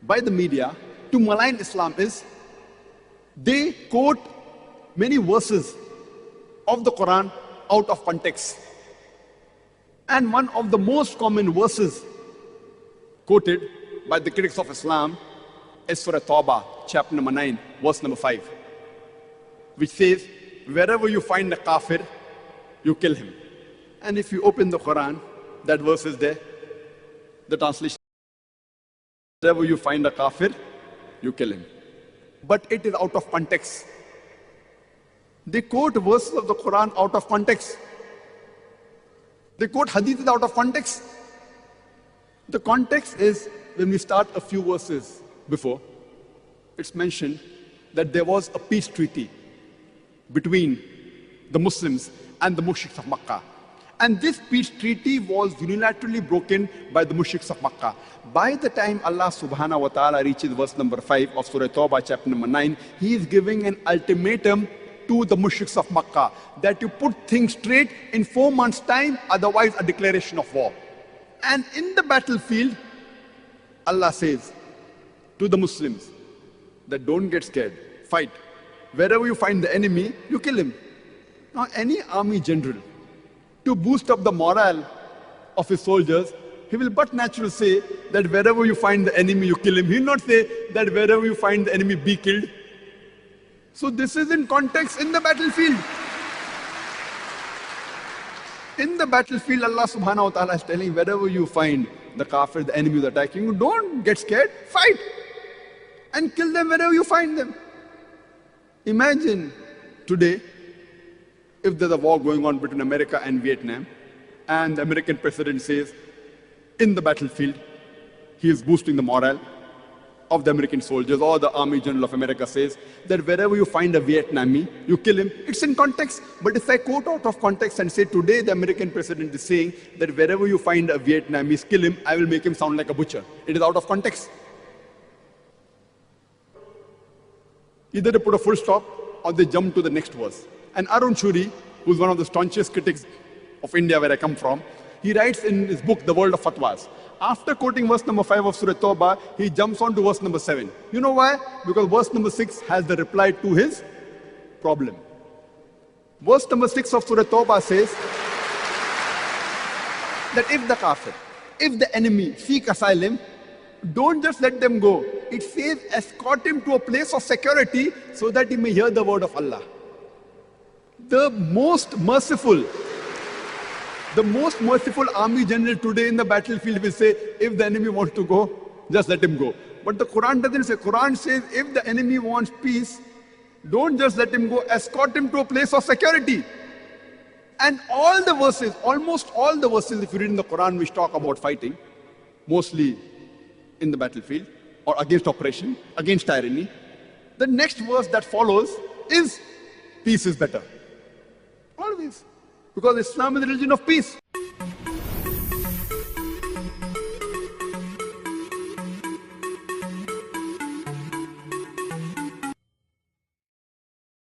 by the media to malign Islam is they quote many verses of the Quran out of context. And one of the most common verses quoted by the critics of Islam is Surah Tawbah, chapter number 9, verse number 5, which says, wherever you find a kafir, you kill him. And if you open the Quran, that verse is there. The translation, wherever you find a kafir, you kill him. But it is out of context. They quote verses of the Quran out of context. They quote hadiths out of context. The context is when we start a few verses before, it's mentioned that there was a peace treaty between the Muslims and the mushriks of Makkah. And this peace treaty was unilaterally broken by the mushriks of Makkah. By the time Allah subhanahu wa ta'ala reaches verse number 5 of Surah Tawbah, chapter number 9, He is giving an ultimatum to the mushriks of Makkah that you put things straight in 4 months' time, otherwise a declaration of war. And in the battlefield, Allah says to the Muslims that don't get scared, fight. Wherever you find the enemy, you kill him. Now, any army general, to boost up the morale of his soldiers, he will but naturally say that wherever you find the enemy, you kill him. He will not say that wherever you find the enemy, be killed. So this is in context in the battlefield. In the battlefield, Allah subhanahu wa ta'ala is telling, wherever you find the kafir, the enemy is attacking you, don't get scared, fight. And kill them wherever you find them. Imagine today, if there's a war going on between America and Vietnam, and the American president says, in the battlefield, he is boosting the morale of the American soldiers, or the Army General of America says that wherever you find a Vietnamese, you kill him. It's in context. But if I quote out of context and say today the American president is saying that wherever you find a Vietnamese, kill him, I will make him sound like a butcher. It is out of context. Either they put a full stop or they jump to the next verse. And Arun Shuri, who's one of the staunchest critics of India where I come from, he writes in his book, The World of Fatwas. After quoting verse number 5 of Surah Tawbah, he jumps on to verse number 7. You know why? Because verse number 6 has the reply to his problem. Verse number 6 of Surah Tawbah says that if the kafir, if the enemy seek asylum, don't just let them go. It says escort him to a place of security so that he may hear the word of Allah. The most merciful army general today in the battlefield will say, if the enemy wants to go, just let him go. But the Quran doesn't say. Quran says, if the enemy wants peace, don't just let him go, escort him to a place of security. And all the verses, almost all the verses, if you read in the Quran, which talk about fighting, mostly in the battlefield, or against oppression, against tyranny, the next verse that follows is, peace is better. Always. Because Islam is the religion of peace.